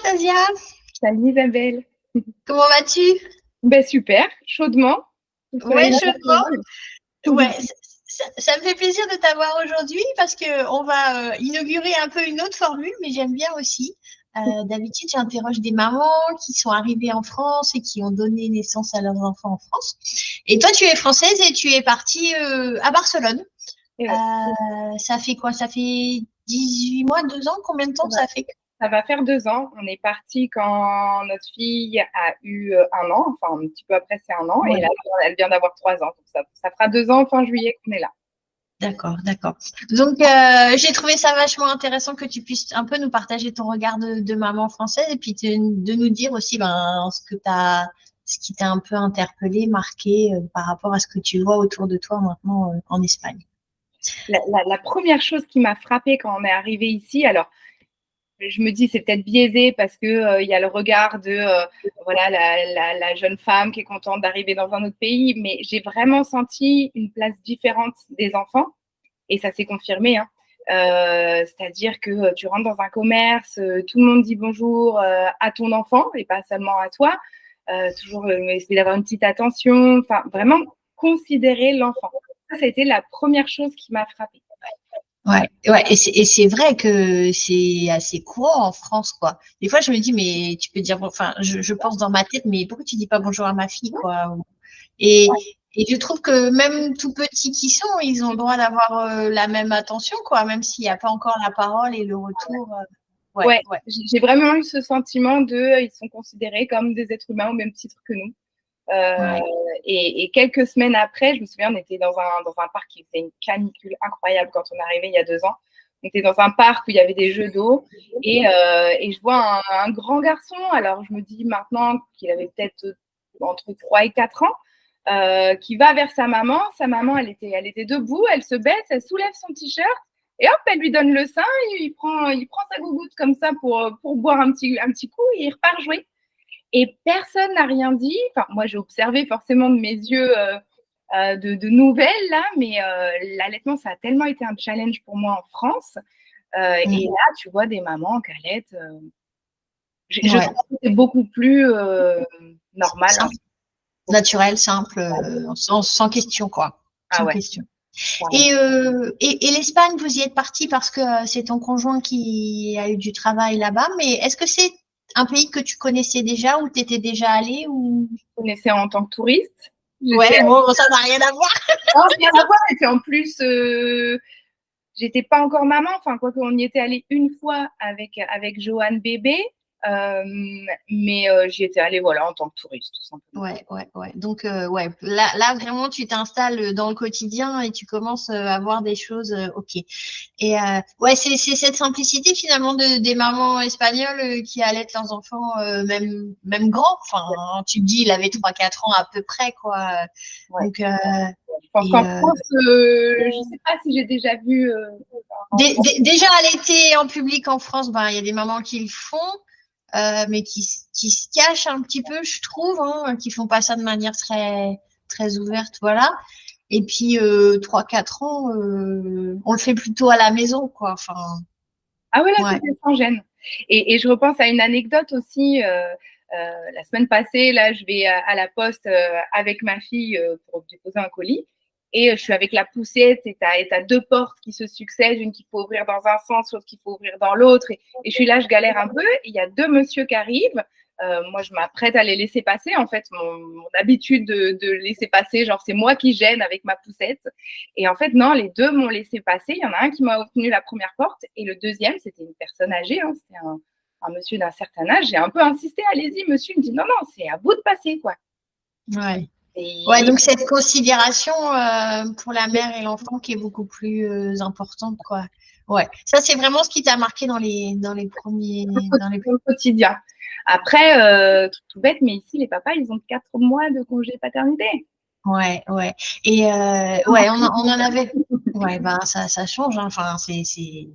Anastasia, Salut Isabelle. comment vas-tu? Ben super, chaudement. Le soleil Ouais, est chaudement. Ouais, là. ça me fait plaisir de t'avoir aujourd'hui parce que on va inaugurer un peu une autre formule, mais j'aime bien aussi. D'habitude, j'interroge des mamans qui sont arrivées en France et qui ont donné naissance à leurs enfants en France. Et toi, tu es française et tu es partie à Barcelone. Et ouais, Ça fait quoi? Ça fait 18 mois, 2 ans? Combien de ça temps va, ça fait? ça va faire 2 ans. On est parti quand notre fille a eu 1 an, enfin un petit peu après c'est 1 an, et Ouais. là elle vient d'avoir 3 ans. Donc ça fera 2 ans fin juillet qu'on est là. D'accord, d'accord. Donc, j'ai trouvé ça vachement intéressant que tu puisses un peu nous partager ton regard de maman française et puis de nous dire aussi ce qui t'a un peu interpellé, marqué par rapport à ce que tu vois autour de toi maintenant en Espagne. La première chose qui m'a frappée quand on est arrivé ici, alors je me dis c'est peut-être biaisé parce que il y a le regard de voilà la jeune femme qui est contente d'arriver dans un autre pays, mais j'ai vraiment senti une place différente des enfants. Et ça s'est confirmé, hein. C'est-à-dire que tu rentres dans un commerce, tout le monde dit bonjour à ton enfant et pas seulement à toi. Toujours essayer d'avoir une petite attention, enfin vraiment considérer l'enfant. Ça a été la première chose qui m'a frappée. Ouais, ouais, et c'est vrai que c'est assez courant en France, quoi. Des fois, je me dis, mais tu peux dire, enfin, je pense dans ma tête, mais pourquoi tu dis pas bonjour à ma fille, quoi? Et, et je trouve que même tout petits qui sont, ils ont le droit d'avoir la même attention, quoi, même s'il n'y a pas encore la parole et le retour. Ouais, Ouais, ouais, j'ai vraiment eu ce sentiment de, ils sont considérés comme des êtres humains au même titre que nous. Euh, ouais. et quelques semaines après, je me souviens, on était dans un parc qui faisait une canicule incroyable quand on est arrivé il y a 2 ans. On était dans un parc où il y avait des jeux d'eau et je vois un grand garçon. Alors, je me dis maintenant qu'il avait peut-être entre 3 et 4 ans, qui va vers sa maman. Sa maman, elle était debout, elle se baisse, elle soulève son t-shirt et hop, elle lui donne le sein. Il prend sa gougoute comme ça pour boire un petit coup et il repart jouer. Et personne n'a rien dit. Enfin, moi, j'ai observé forcément de mes yeux de nouvelles, là, mais l'allaitement, ça a tellement été un challenge pour moi en France. Et Mm. là, tu vois des mamans qui allaitent. Je Ouais. trouve que c'est beaucoup plus normal, hein. Simple, naturel, simple, sans question, quoi. Ah Sans ouais, question. clairement. Et l'Espagne, vous y êtes parti parce que c'est ton conjoint qui a eu du travail là-bas, mais est-ce que c'est un pays que tu connaissais déjà ou tu étais déjà allé ou... Je connaissais en tant que touriste. J'étais Ouais, bon, ça n'a rien à voir. non, rien à voir. Et puis en plus, j'étais pas encore maman. Enfin, quoi qu'on y était allé une fois avec Johan bébé. Euh, mais j'y étais allée voilà, en tant que touriste, tout simplement. Ouais, ouais, ouais. Donc, ouais, là, vraiment, tu t'installes dans le quotidien et tu commences à voir des choses, ok. Et ouais, c'est cette simplicité finalement des mamans espagnoles qui allaitent leurs enfants, même grands. Enfin, tu te dis, il avait 3 4 ans à peu près, quoi. Ouais. Donc, Je pense et qu'en France, je ne sais pas si j'ai déjà vu un enfant. déjà allaiter en public en France, ben, il y a des mamans qui le font. Mais qui se cachent un petit peu, je trouve, hein, qui font pas ça de manière très, très ouverte, voilà. Et puis, 3 4 ans, on le fait plutôt à la maison, quoi. Enfin, Ah ouais, là, ouais. c'était sans gêne. Et je repense à une anecdote aussi. La semaine passée, là, je vais à la poste avec ma fille pour déposer un colis. Et je suis avec la poussette et t'as deux portes qui se succèdent, une qu'il faut ouvrir dans un sens, l'autre qu'il faut ouvrir dans l'autre. Et je suis là, je galère un peu. Il y a deux messieurs qui arrivent. Moi, je m'apprête à les laisser passer. En fait, mon habitude de laisser passer, genre, c'est moi qui gêne avec ma poussette. Et en fait, non, les deux m'ont laissé passer. Il y en a un qui m'a obtenu la première porte et le deuxième, c'était une personne âgée, hein, c'était un monsieur d'un certain âge. J'ai un peu insisté, allez-y, monsieur. Il me dit non, non, c'est à vous de passer, quoi. Ouais. Ouais, Et donc cette considération pour la mère et l'enfant qui est beaucoup plus importante, quoi. Ouais. Ça, c'est vraiment ce qui t'a marqué dans les premiers, dans les... dans le quotidien. Après, truc tout bête, mais ici, les papas, ils ont 4 mois de congé paternité. Ouais, ouais. Et ouais, on en avait. Ouais, ben ça change, hein. Enfin, c'est.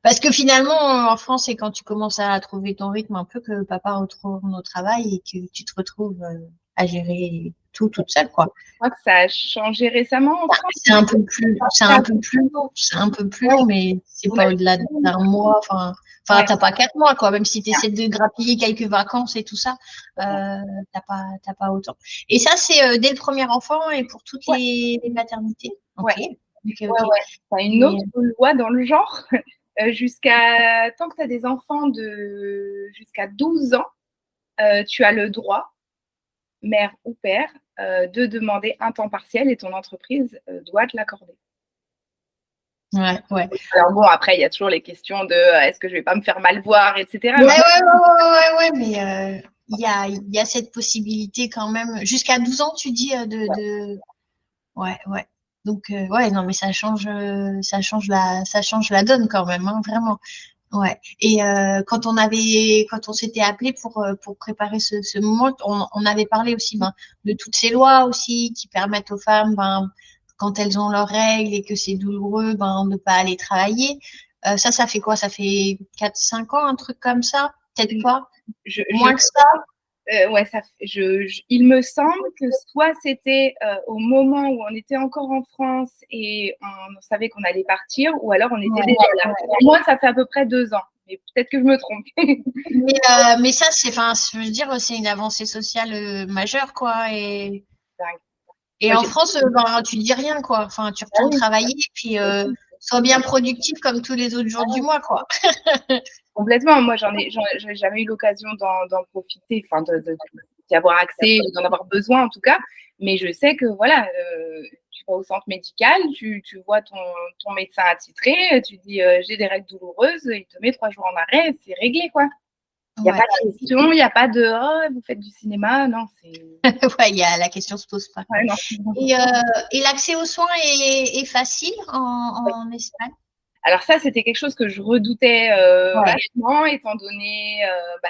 Parce que finalement, en France, c'est quand tu commences à trouver ton rythme un peu que papa retourne au travail et que tu te retrouves à gérer tout toute seule, quoi. Je crois que ça a changé récemment en France. C'est un peu plus long, mais c'est On pas a, au-delà d'un mois. Enfin, t'as pas 4 mois, quoi, même si tu essaies de grappiller quelques vacances et tout ça, t'as pas autant. Et ça, c'est dès le premier enfant et pour toutes les maternités. Ok. Ouais. Ok. T'as une autre loi dans le genre. Jusqu'à tant que tu as des enfants jusqu'à 12 ans, tu as le droit, mère ou père, de demander un temps partiel et ton entreprise doit te l'accorder. Ouais. Alors bon, après, il y a toujours les questions de est-ce que je vais pas me faire mal voir, etc. Ouais, mais il y a cette possibilité quand même. Jusqu'à 12 ans, tu dis Ouais. Donc, ouais, non, mais ça change la donne quand même, hein, vraiment. Ouais. Et quand on s'était appelé pour préparer ce moment, on avait parlé aussi de toutes ces lois aussi qui permettent aux femmes, quand elles ont leurs règles et que c'est douloureux, de pas aller travailler. Ça fait quoi? Ça fait 4-5 ans, un truc comme ça? Peut-être pas? Moins que ça? Ouais, il me semble que soit c'était au moment où on était encore en France et on savait qu'on allait partir, ou alors on était déjà là. Pour moi, ça fait à peu près 2 ans, mais peut-être que je me trompe. mais ça, je veux dire, c'est une avancée sociale majeure, quoi. Et en France, tu dis rien, quoi. Enfin, tu retournes travailler, puis sois bien productif comme tous les autres jours du mois, quoi. Complètement. Moi, j'ai jamais eu l'occasion d'en profiter, enfin, d'y avoir accès, d'en avoir besoin en tout cas. Mais je sais que voilà, tu vas au centre médical, tu vois ton médecin attitré, tu dis j'ai des règles douloureuses, il te met 3 jours en arrêt, c'est réglé, quoi. Il n'y a pas de question, il n'y a pas de oh, vous faites du cinéma, non, c'est. Ouais, la question se pose pas. Ouais, non. Et l'accès aux soins est facile en Espagne? Alors ça, c'était quelque chose que je redoutais vachement, étant donné,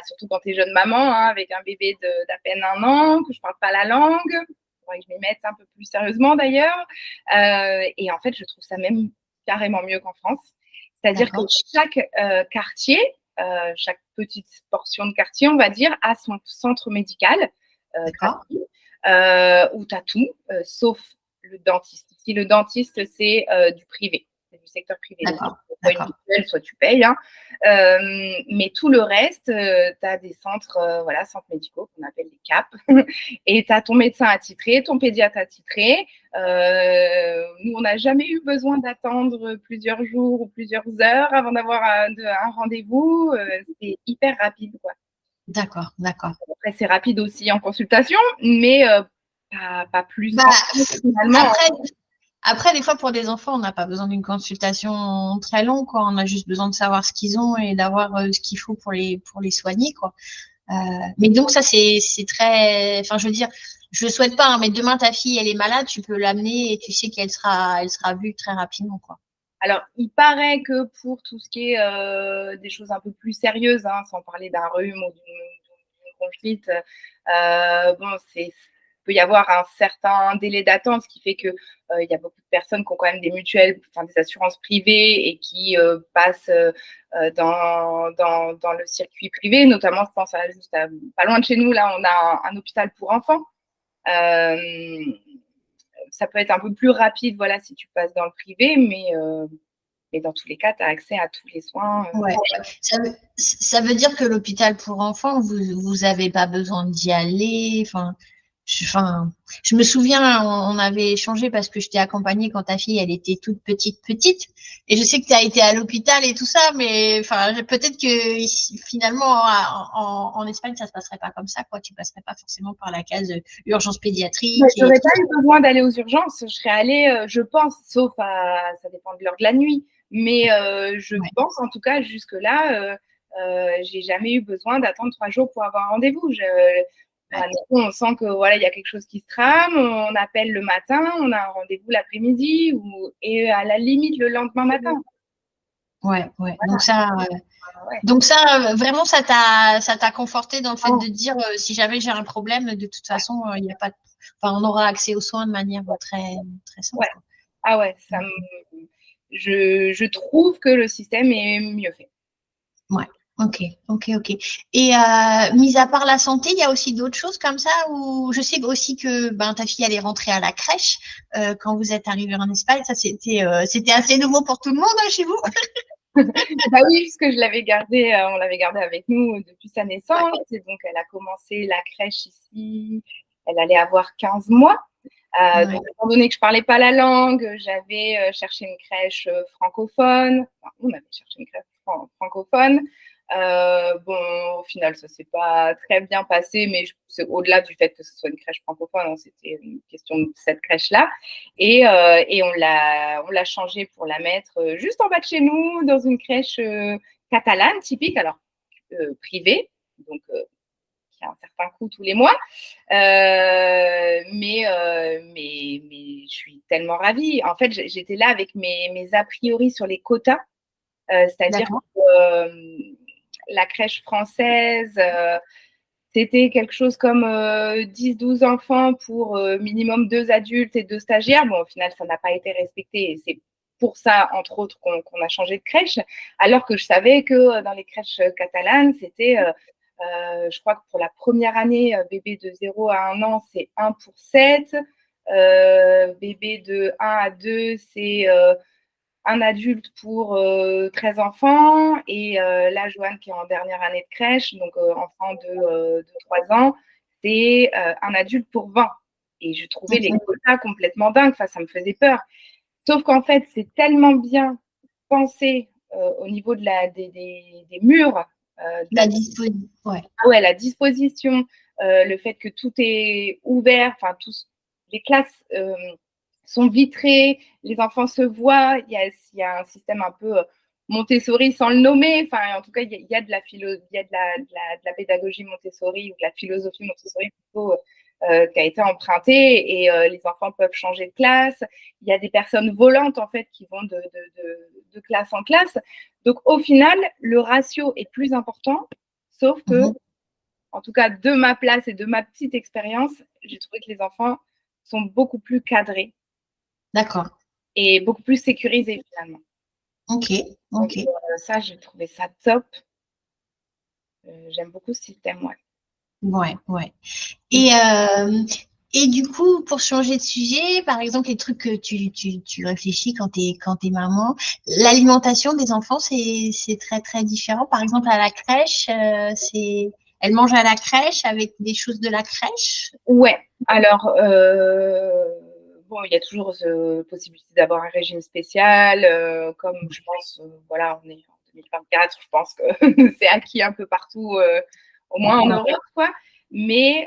surtout quand tu es jeune maman, hein, avec un bébé d'à peine 1 an, que je ne parle pas la langue. Il faudrait que je m'y mette un peu plus sérieusement d'ailleurs. Et en fait, je trouve ça même carrément mieux qu'en France. C'est-à-dire que chaque quartier, chaque petite portion de quartier, on va dire, a son centre médical gratuit, où tu as tout, sauf le dentiste. Ici, le dentiste, c'est du privé. Du secteur privé. D'accord. Soit une mutuelle, soit tu payes. Hein. Mais tout le reste, tu as des centres médicaux qu'on appelle les CAP. Et tu as ton médecin attitré, ton pédiatre attitré. Nous, on n'a jamais eu besoin d'attendre plusieurs jours ou plusieurs heures avant d'avoir un rendez-vous. C'est hyper rapide, quoi. D'accord. Après, c'est rapide aussi en consultation, mais pas plus. Finalement. Après, des fois, pour des enfants, on n'a pas besoin d'une consultation très longue, quoi. On a juste besoin de savoir ce qu'ils ont et d'avoir ce qu'il faut pour les soigner, quoi. Mais donc, ça, c'est très. Enfin, je veux dire, je le souhaite pas, hein, mais demain, ta fille, elle est malade, tu peux l'amener et tu sais qu'elle sera vue très rapidement, quoi. Alors, il paraît que pour tout ce qui est des choses un peu plus sérieuses, hein, sans parler d'un rhume ou d'une bronchite, il peut y avoir un certain délai d'attente, ce qui fait qu'il y a beaucoup de personnes qui ont quand même des mutuelles, enfin, des assurances privées et qui passent dans le circuit privé. Notamment, je pense pas loin de chez nous, là, on a un hôpital pour enfants. Ça peut être un peu plus rapide, voilà, si tu passes dans le privé, mais dans tous les cas, tu as accès à tous les soins. Ouais. Ça veut dire que l'hôpital pour enfants, vous n'avez pas besoin d'y aller. Je me souviens, on avait échangé parce que je t'ai accompagnée quand ta fille, elle était toute petite. Et je sais que tu as été à l'hôpital et tout ça, mais peut-être que finalement, en Espagne, ça se passerait pas comme ça, quoi. Tu passerais pas forcément par la case urgence pédiatrique. Je n'aurais pas eu besoin d'aller aux urgences. Je serais allée, je pense, sauf ça dépend de l'heure de la nuit. Mais je pense, en tout cas, jusque-là, j'ai jamais eu besoin d'attendre 3 jours pour avoir un rendez-vous. On sent que voilà, il y a quelque chose qui se trame, on appelle le matin, on a un rendez-vous l'après-midi et à la limite le lendemain matin. Ouais. Voilà. Donc ça, vraiment, ça t'a conforté dans le fait de dire si jamais j'ai un problème, de toute façon, il y a pas, on aura accès aux soins de manière très très simple. Ouais. Ah ouais, je trouve que le système est mieux fait. Ouais. Ok. Et mis à part la santé, il y a aussi d'autres choses comme ça où je sais aussi que ta fille elle est rentrée à la crèche quand vous êtes arrivé en Espagne. Ça c'était assez nouveau pour tout le monde chez vous. Bah oui, puisque je l'avais gardée, on l'avait gardée avec nous depuis sa naissance. Et donc, elle a commencé la crèche ici. Elle allait avoir 15 mois. Donc, étant donné que je parlais pas la langue, j'avais cherché une crèche francophone. Enfin, on avait cherché une crèche francophone. Bon, au final, ça s'est pas très bien passé, mais c'est au-delà du fait que ce soit une crèche francophone, hein, c'était une question de cette crèche-là. Et on l'a changée pour la mettre juste en bas de chez nous, dans une crèche catalane typique, alors privée, donc qui a un certain coût tous les mois. Mais je suis tellement ravie. En fait, j'étais là avec mes a priori sur les quotas, c'est-à-dire que la crèche française, c'était quelque chose comme 10-12 enfants pour minimum 2 adultes et 2 stagiaires. Bon, au final, ça n'a pas été respecté et c'est pour ça, entre autres, qu'on a changé de crèche. Alors que je savais que dans les crèches catalanes, c'était, je crois que pour la première année, bébé de 0 à 1 an, c'est 1 pour 7. Bébé de 1 à 2, c'est un adulte pour 13 enfants. Et là, Joanne, qui est en dernière année de crèche, donc enfant de 3 ans, c'est un adulte pour 20. Et je trouvais les quotas complètement dingues. Enfin, ça me faisait peur. Sauf qu'en fait, c'est tellement bien pensé au niveau de des murs. La disposition. Ouais. Ah ouais, la disposition, le fait que tout est ouvert, enfin, les classes sont vitrées, les enfants se voient, il y a un système un peu Montessori sans le nommer, enfin, en tout cas, il y a de la pédagogie Montessori ou de la philosophie Montessori plutôt qui a été empruntée et les enfants peuvent changer de classe. Il y a des personnes volantes, en fait, qui vont de classe en classe. Donc, au final, le ratio est plus important, sauf que, en tout cas, de ma place et de ma petite expérience, j'ai trouvé que les enfants sont beaucoup plus cadrés. D'accord. Et beaucoup plus sécurisés, finalement. Ok. Donc, ça, j'ai trouvé ça top. J'aime beaucoup ce système, ouais. Ouais. Et du coup, pour changer de sujet, par exemple, les trucs que tu réfléchis quand t'es maman, l'alimentation des enfants, c'est très, très différent. Par exemple, à la crèche, elles mangent à la crèche avec des choses de la crèche? Ouais, alors, bon, il y a toujours possibilité d'avoir un régime spécial, comme je pense, voilà, on est en 2024, je pense que c'est acquis un peu partout, au moins en Europe, quoi. Mais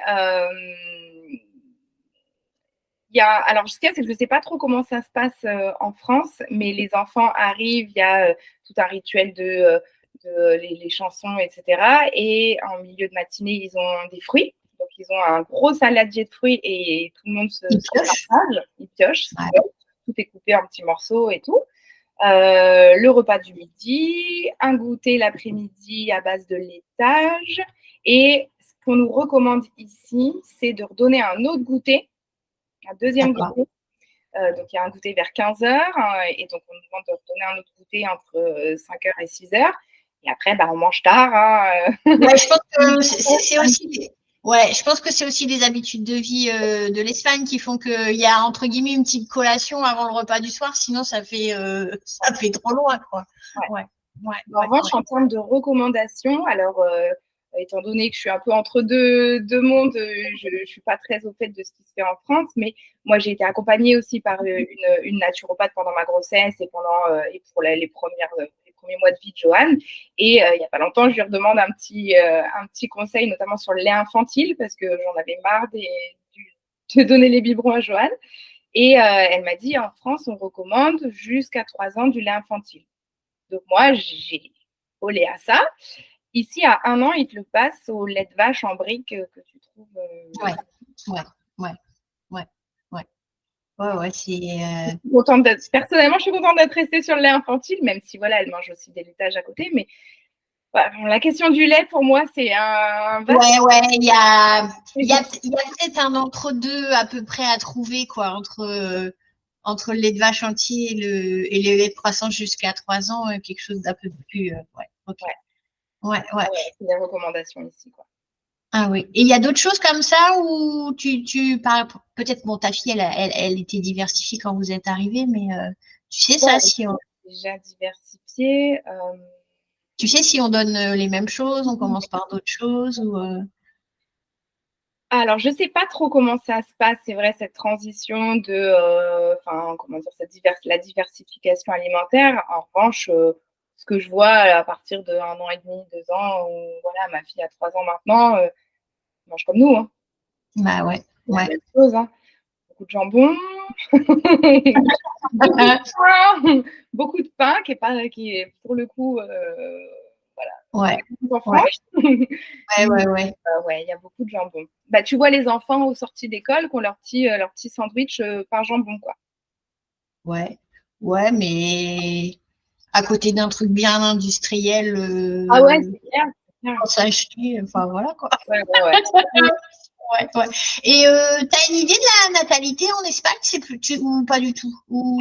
alors, ce qu'il y a, c'est que je ne sais pas trop comment ça se passe en France, mais les enfants arrivent, il y a tout un rituel de les chansons, etc. Et en milieu de matinée, ils ont des fruits. Donc, ils ont un gros saladier de fruits et tout le monde se partage. Ils piochent. Ouais. Tout est coupé en petits morceaux et tout. Le repas du midi, un goûter l'après-midi à base de laitage. Et ce qu'on nous recommande ici, c'est de redonner un autre goûter, un deuxième goûter. Donc, il y a un goûter vers 15h. Et donc, on nous demande de redonner un autre goûter entre 5h et 6h. Et après, on mange tard. Ouais, je pense que c'est aussi. Ouais, je pense que c'est aussi les habitudes de vie de l'Espagne qui font qu'il y a entre guillemets une petite collation avant le repas du soir, sinon ça fait trop loin, quoi. Ouais. En revanche, en termes de recommandations, alors étant donné que je suis un peu entre deux mondes, je ne suis pas très au fait de ce qui se fait en France, mais moi j'ai été accompagnée aussi par une naturopathe pendant ma grossesse et pour les premiers mois de vie de Joanne. Et il n'y a pas longtemps, je lui redemande un petit conseil, notamment sur le lait infantile, parce que j'en avais marre de donner les biberons à Joanne. Et elle m'a dit, en France, on recommande jusqu'à 3 ans du lait infantile. Donc moi, j'ai collé à ça. Ici, à 1 an, ils te le passent au lait de vache en brique que tu trouves. Ouais, c'est. Personnellement, je suis contente d'être restée sur le lait infantile, même si voilà, elle mange aussi des laitages à côté. Mais voilà, la question du lait, pour moi, c'est un vaste. Ouais, il y a peut-être un entre-deux à peu près à trouver, quoi, entre le lait de vache entier et le lait de croissance jusqu'à 3 ans, quelque chose d'un peu plus. Ouais. C'est des recommandations ici, quoi. Ah oui. Et il y a d'autres choses comme ça où tu parles, peut-être, bon, ta fille, elle était diversifiée quand vous êtes arrivés, mais tu sais ça, si on. déjà diversifié. Tu sais si on donne les mêmes choses, on commence par d'autres choses ou Alors, je ne sais pas trop comment ça se passe, c'est vrai, cette transition de, comment dire, la diversification alimentaire. En revanche, ce que je vois à partir de 1 an et demi, 2 ans, où voilà, ma fille a 3 ans maintenant, mange comme nous, hein. Bah ouais, C'est la ouais. même chose, hein. Beaucoup de jambon, beaucoup de pain, beaucoup de pain qui est pour le coup, voilà, Ouais, en ouais, France. ouais, ouais, ouais. Ouais, il y a beaucoup de jambon. Bah, tu vois les enfants aux sorties d'école qui ont leur petit sandwich pain jambon, quoi. Ouais, ouais, mais à côté d'un truc bien industriel, Ah ouais, c'est clair, c'est clair. sans s'acheter, enfin voilà quoi. Ouais, ouais, ouais. Ouais, ouais. Et t'as une idée de la natalité en Espagne, c'est plus ou pas du tout? Ou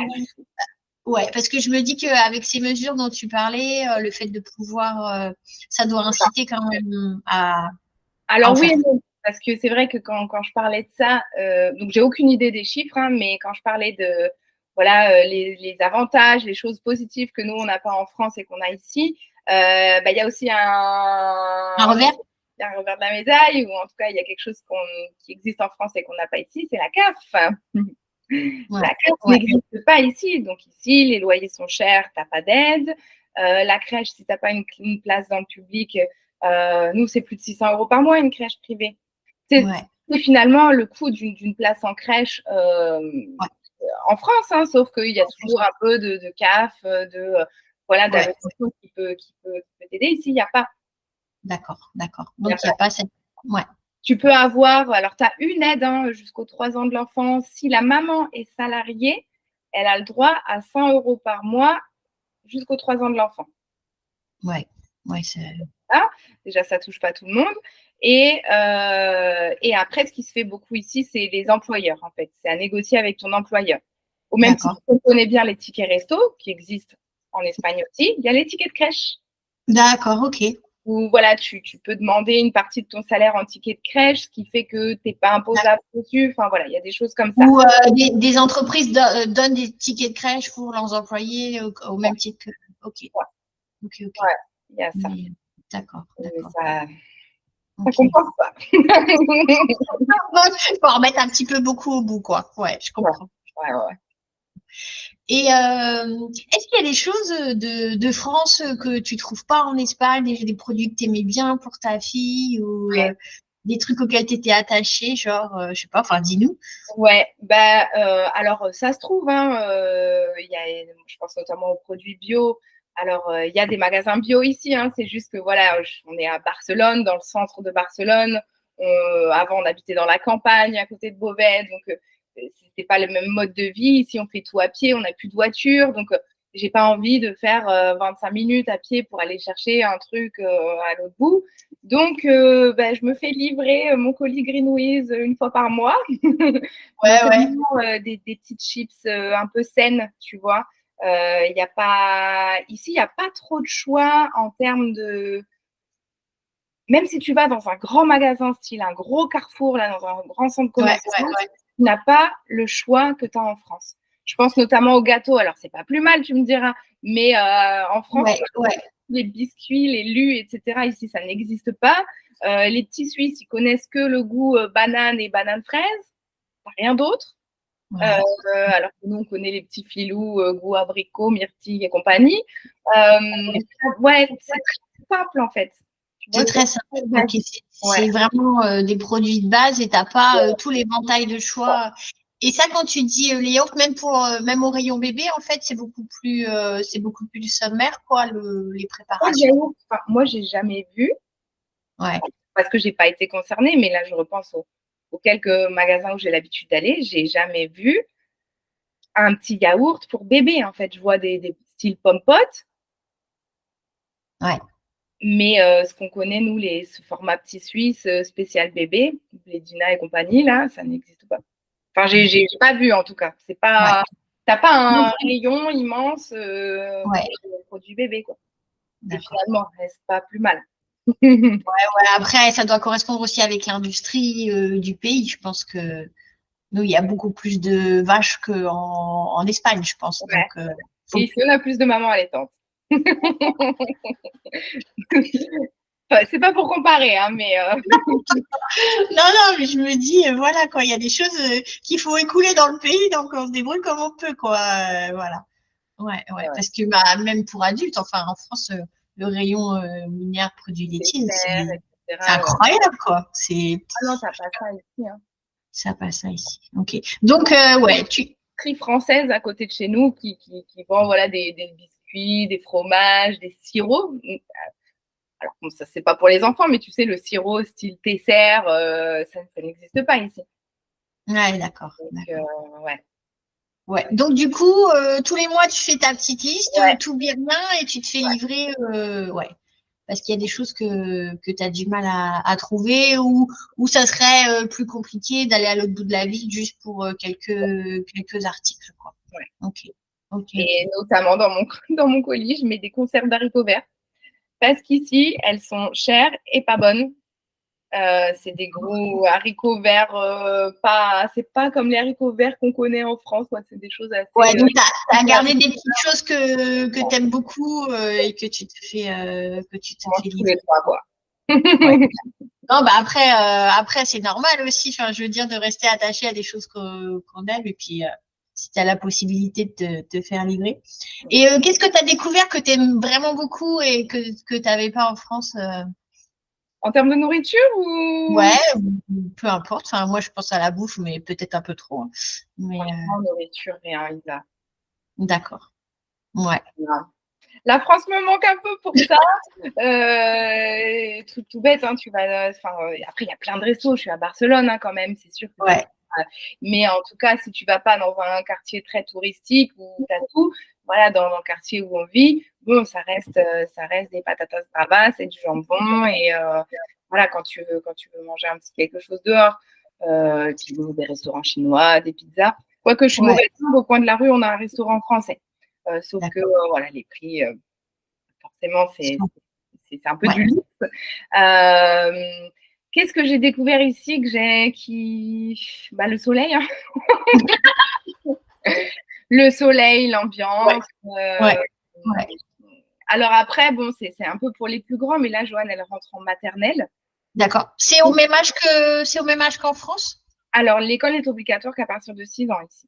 ouais, parce que je me dis qu'avec ces mesures dont tu parlais, le fait de pouvoir, ça doit inciter quand même à en Alors oui faire. et non, parce que c'est vrai que quand je parlais de ça, donc j'ai aucune idée des chiffres, hein, mais quand je parlais de voilà les avantages, les choses positives que nous on n'a pas en France et qu'on a ici, bah, il y a aussi Un revers? un revers de la médaille, ou en tout cas il y a quelque chose qui existe en France et qu'on n'a pas ici, c'est la CAF. Ouais, La CAF ouais, n'existe pas ici, donc ici les loyers sont chers, t'as pas d'aide. La crèche, si t'as pas une place dans le public, nous c'est plus de 600 € par mois une crèche privée. C'est ouais, finalement le coût d'une place en crèche ouais, en France, hein, sauf qu'il y a toujours un peu de CAF, voilà, ouais. d'allocation qui peut t'aider. Ici, il n'y a pas. D'accord, d'accord. Il y a Donc il n'y pas. a pas cette. Ouais, Tu peux avoir, alors tu as une aide hein, jusqu'aux 3 ans de l'enfant. Si la maman est salariée, elle a le droit à 100 € par mois jusqu'aux 3 ans de l'enfant. ouais, ouais, c'est. Ah, déjà, ça touche pas tout le monde. Et après, ce qui se fait beaucoup ici, c'est les employeurs, en fait. C'est à négocier avec ton employeur. Au même titre D'accord. qu'on connaît bien les tickets resto, qui existent en Espagne aussi, il y a les tickets de crèche. D'accord, ok. Où voilà, tu peux demander une partie de ton salaire en ticket de crèche, ce qui fait que tu n'es pas imposable dessus. Enfin voilà, il y a des choses comme ça. Ou des entreprises donnent des tickets de crèche pour leurs employés au même titre que. Ok, Ouais, ok, ok. ouais, il y a ça. Mais, d'accord, Mais d'accord. ça Ok. compense pas. Il faut en remettre un petit peu beaucoup au bout, quoi. Ouais, je Ouais, comprends. ouais, ouais. Et est-ce qu'il y a des choses de France que tu trouves pas en Espagne, des produits que tu aimais bien pour ta fille ou Ouais. des trucs auxquels tu étais attachée, genre, je sais pas, enfin, dis-nous. Ouais, bah, alors ça se trouve, hein, je pense notamment aux produits bio. Alors, il y a des magasins bio ici, hein, c'est juste que voilà, on est à Barcelone, dans le centre de Barcelone. Avant, on habitait dans la campagne, à côté de Beauvais, donc c'était pas le même mode de vie. Ici, on fait tout à pied, on n'a plus de voiture, donc j'ai pas envie de faire 25 minutes à pied pour aller chercher un truc à l'autre bout. Donc, je me fais livrer mon colis Greenwiz une fois par mois. Ouais, ouais. Notamment des petites chips un peu saines, tu vois. Il y a pas... Ici, il n'y a pas trop de choix en termes de... Même si tu vas dans un grand magasin, style un gros Carrefour, là, dans un grand centre Ouais, commercial, ouais, ouais. tu n'as pas le choix que tu as en France. Je pense notamment aux gâteaux. Alors, c'est pas plus mal, tu me diras, mais en France, Ouais, ouais. les biscuits, les lus, etc., ici, ça n'existe pas. Les petits Suisses, ils connaissent que le goût banane et banane-fraise, rien d'autre. Ouais. Alors que nous, on connaît les petits filous, goût abricot, myrtille et compagnie. Ouais, c'est très simple en fait. Tu vois, C'est c'est très simple. très Ok, basique. Ouais. c'est vraiment des produits de base et t'as pas tout l'éventail de choix. Et ça, quand tu dis les yaourts, même même au rayon bébé, en fait, c'est beaucoup plus sommaire, quoi, les préparations. Moi, j'ai jamais vu Ouais, parce que j'ai pas été concernée, mais là, je repense aux quelques magasins où j'ai l'habitude d'aller, j'ai jamais vu un petit yaourt pour bébé. En fait, je vois des styles pomme-potes, ouais. mais ce qu'on connaît, nous, ce format petit suisse spécial bébé, les Dina et compagnie, là, ça n'existe pas. Enfin, j'ai pas vu en tout cas. C'est Ouais. pas, t'as pas Non, un rayon immense ouais, pour les produits bébés, quoi. Et d'accord. finalement, c'est pas plus mal. Ouais, après, ça doit correspondre aussi avec l'industrie du pays. Je pense que nous, il y a beaucoup plus de vaches qu'en en Espagne, je pense. Donc, Ouais. Et ici, on a plus de mamans allaitantes. Enfin, c'est pas pour comparer, hein, mais Non, mais je me dis, voilà, quoi, il y a des choses qu'il faut écouler dans le pays, donc on se débrouille comme on peut, quoi. Voilà. Ouais, parce que même pour adultes, enfin, en France, le rayon minière produits laitiers, etc. c'est incroyable, quoi. Ah non, t'as pas ça ici. Hein. Ça passe ça ici. Ok. Donc, ouais, française à côté de chez nous qui vend voilà, des biscuits, des fromages, des sirops. Alors, bon, ça, c'est pas pour les enfants, mais tu sais, le sirop style Tesser, ça n'existe pas ici. Ouais, d'accord. Ouais. Ouais. Donc, du coup, tous les mois, tu fais ta petite liste, tout bien, et tu te fais livrer. Ouais. Parce qu'il y a des choses que tu as du mal à trouver ou ça serait plus compliqué d'aller à l'autre bout de la ville juste pour quelques articles, quoi. Ouais. Ok. Et notamment dans mon colis, je mets des conserves d'haricots verts parce qu'ici, elles sont chères et pas bonnes. C'est des gros haricots verts, c'est pas comme les haricots verts qu'on connaît en France. C'est des choses assez. Ouais, donc tu as gardé des petites choses que tu aimes beaucoup et que tu te fais livrer. Ouais. Non, bah après c'est normal aussi. Enfin, je veux dire de rester attaché à des choses qu'on aime et puis si tu as la possibilité de te faire livrer. Et qu'est-ce que tu as découvert que tu aimes vraiment beaucoup et que tu n'avais pas en France En termes de nourriture ou Ouais, peu importe. Enfin, moi, je pense à la bouffe, mais peut-être un peu trop. Hein. Mais nourriture, rien, Isa. D'accord. Ouais. La France me manque un peu pour ça. Tout bête, hein, tu vas. Après, il y a plein de restos. Je suis à Barcelone hein, quand même, c'est sûr. Ouais. Mais en tout cas, si tu vas pas dans un quartier très touristique où tu as tout, voilà, dans le quartier où on vit, bon, ça reste des patatas bravas et du jambon. Et voilà, quand tu veux manger un petit quelque chose dehors, puis des restaurants chinois, des pizzas. Quoique je suis mauvaise langue, au coin de la rue, on a un restaurant français. Sauf que voilà, les prix, forcément, c'est un peu du luxe. Qu'est-ce que j'ai découvert ici le soleil. Hein. Le soleil, l'ambiance. Alors après, bon, c'est un peu pour les plus grands, mais là, Joanne, elle rentre en maternelle. D'accord. C'est au même âge qu'en France? Alors, l'école est obligatoire qu'à partir de 6 ans ici.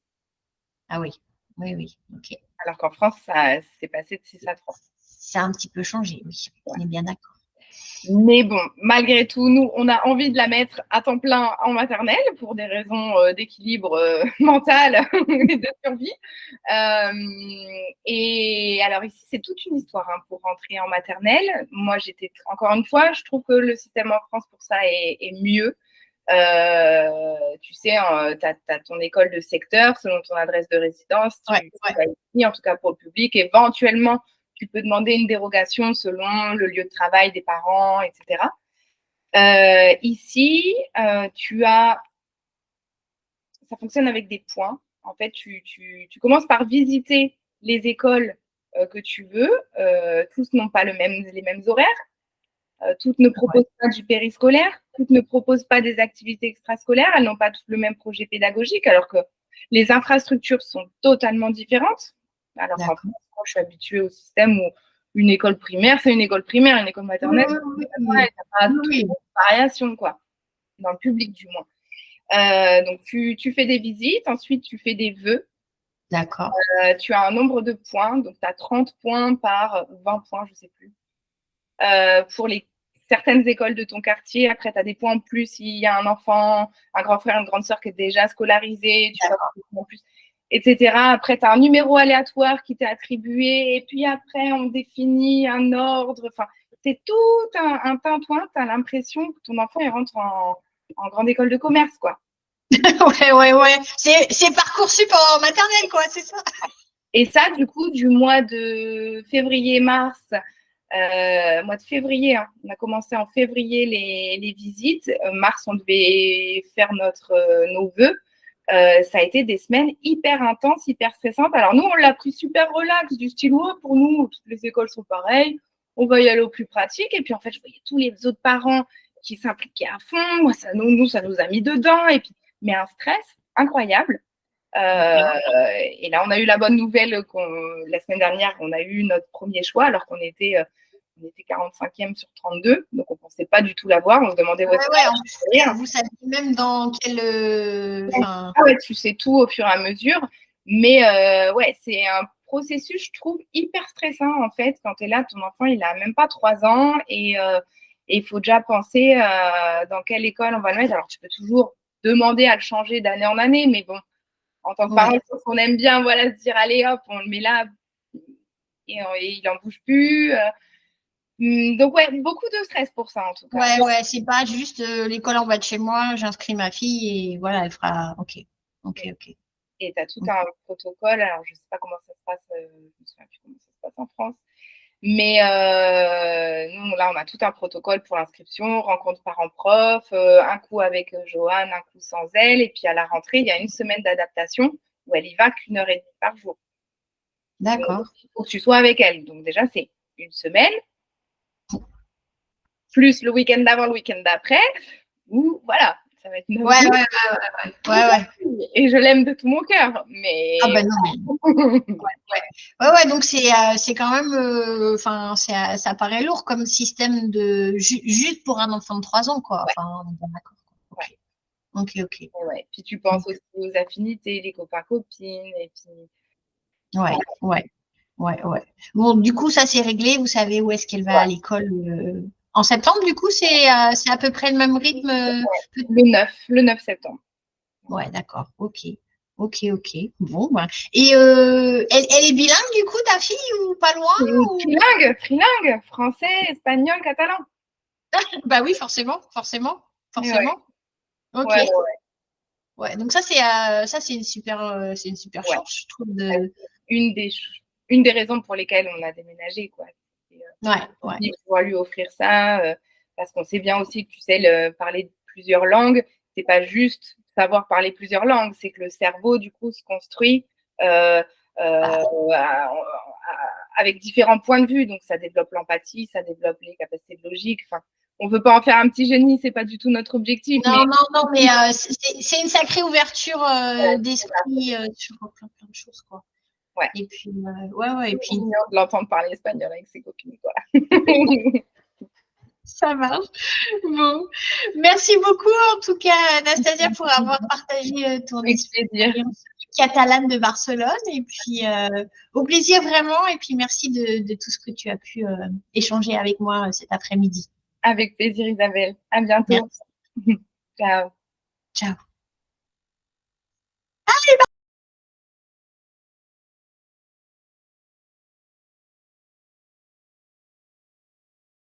Ah oui. Oui. Ok. Alors qu'en France, ça s'est passé de 6 à 3. Ça a un petit peu changé, oui. On est bien d'accord. Mais bon, malgré tout, nous, on a envie de la mettre à temps plein en maternelle pour des raisons d'équilibre mental et de survie. Et alors ici, c'est toute une histoire hein, pour rentrer en maternelle. Moi, encore une fois, je trouve que le système en France pour ça est mieux. Tu sais, tu as ton école de secteur selon ton adresse de résidence. En tout cas pour le public, éventuellement, tu peux demander une dérogation selon le lieu de travail des parents, etc. Ici, ça fonctionne avec des points. En fait, tu commences par visiter les écoles que tu veux. Tous n'ont pas les mêmes horaires. Toutes ne proposent pas du périscolaire. Toutes ne proposent pas des activités extrascolaires. Elles n'ont pas toutes le même projet pédagogique, alors que les infrastructures sont totalement différentes. Alors qu'en France, je suis habituée au système où une école primaire, c'est une école primaire, une école maternelle, t'as pas de variation, quoi, dans le public du moins. Donc, tu fais des visites, ensuite tu fais des vœux. D'accord. Tu as un nombre de points, donc tu as 30 points par 20 points, je ne sais plus. Pour certaines écoles de ton quartier, après, tu as des points en plus s'il y a un enfant, un grand frère, une grande sœur qui est déjà scolarisé, tu as des points en plus, etc. Après, tu as un numéro aléatoire qui t'est attribué, et puis après, on définit un ordre. Enfin, c'est tout un tintouin. Tu as l'impression que ton enfant il rentre en grande école de commerce, quoi. Ouais. C'est Parcoursup en maternelle, quoi, c'est ça. Et ça, du coup, du mois de février-mars, mois de février, hein, on a commencé en février les visites. Mars, on devait faire nos vœux. Ça a été des semaines hyper intenses, hyper stressantes. Alors nous, on l'a pris super relax, du style pour nous, toutes les écoles sont pareilles, on va y aller au plus pratique. Et puis en fait, je voyais tous les autres parents qui s'impliquaient à fond. Moi, ça nous a mis dedans. Et puis, mais un stress incroyable. Et là, on a eu la bonne nouvelle la semaine dernière, on a eu notre premier choix alors qu'on était 45e sur 32, donc on ne pensait pas du tout l'avoir. On se demandait où est-ce qu'on allait. Vous savez même dans quel. Ah ouais, tu sais tout au fur et à mesure. Mais ouais, c'est un processus, je trouve, hyper stressant en fait. Quand tu es là, ton enfant, il n'a même pas 3 ans et il faut déjà penser dans quelle école on va le mettre. Alors, tu peux toujours demander à le changer d'année en année, mais bon, en tant que parent, on aime bien voilà, se dire, allez hop, on le met là et il n'en bouge plus. Donc, ouais, beaucoup de stress pour ça, en tout cas. Ouais, c'est pas juste l'école en bas de chez moi, j'inscris ma fille et voilà, elle fera. Ok. Et tu as tout un protocole. Alors, je ne sais pas comment ça se passe, je ne me souviens plus comment ça se passe en France. Mais nous, là, on a tout un protocole pour l'inscription, rencontre parents-prof, un coup avec Joanne, un coup sans elle. Et puis, à la rentrée, il y a une semaine d'adaptation où elle y va qu'1 heure et demie par jour. D'accord. Il faut que tu sois avec elle. Donc, déjà, c'est une semaine, plus le week-end d'avant, le week-end d'après, ou voilà, ça va être 9 jours. Ouais. Et je l'aime de tout mon cœur, mais. Ah ben non, ouais, donc c'est quand même, enfin, ça paraît lourd comme système de juste pour un enfant de 3 ans, quoi. Enfin, d'accord. Ok. Ouais. Puis tu penses aussi aux affinités, les copains-copines, et puis. Ouais. Bon, du coup, ça c'est réglé. Vous savez où est-ce qu'elle va à l'école en septembre, du coup, c'est à peu près le même rythme. Le 9 septembre. Ouais, d'accord. Ok. Bon, ben. Et elle est bilingue, du coup, ta fille, ou pas loin Trilingue. Français, espagnol, catalan. Bah oui, forcément. Ouais. Ok. Ouais, donc ça c'est une super chance, je trouve. Une des raisons pour lesquelles on a déménagé, quoi. Ouais. Pouvoir lui offrir ça, parce qu'on sait bien aussi que tu sais parler plusieurs langues, c'est pas juste savoir parler plusieurs langues, c'est que le cerveau du coup se construit avec différents points de vue, donc ça développe l'empathie, ça développe les capacités de logique. Enfin, on veut pas en faire un petit génie, c'est pas du tout notre objectif. Non, mais c'est une sacrée ouverture d'esprit sur plein de choses, quoi. Ouais. Et puis, et puis. De l'entendre parler espagnol avec ses copines, quoi. Ça marche. Bon, merci beaucoup en tout cas, Anastasia, pour avoir partagé ton expérience catalane de Barcelone. Et puis, au plaisir vraiment. Et puis, merci de tout ce que tu as pu échanger avec moi cet après-midi. Avec plaisir, Isabelle. À bientôt. Ciao. Ciao.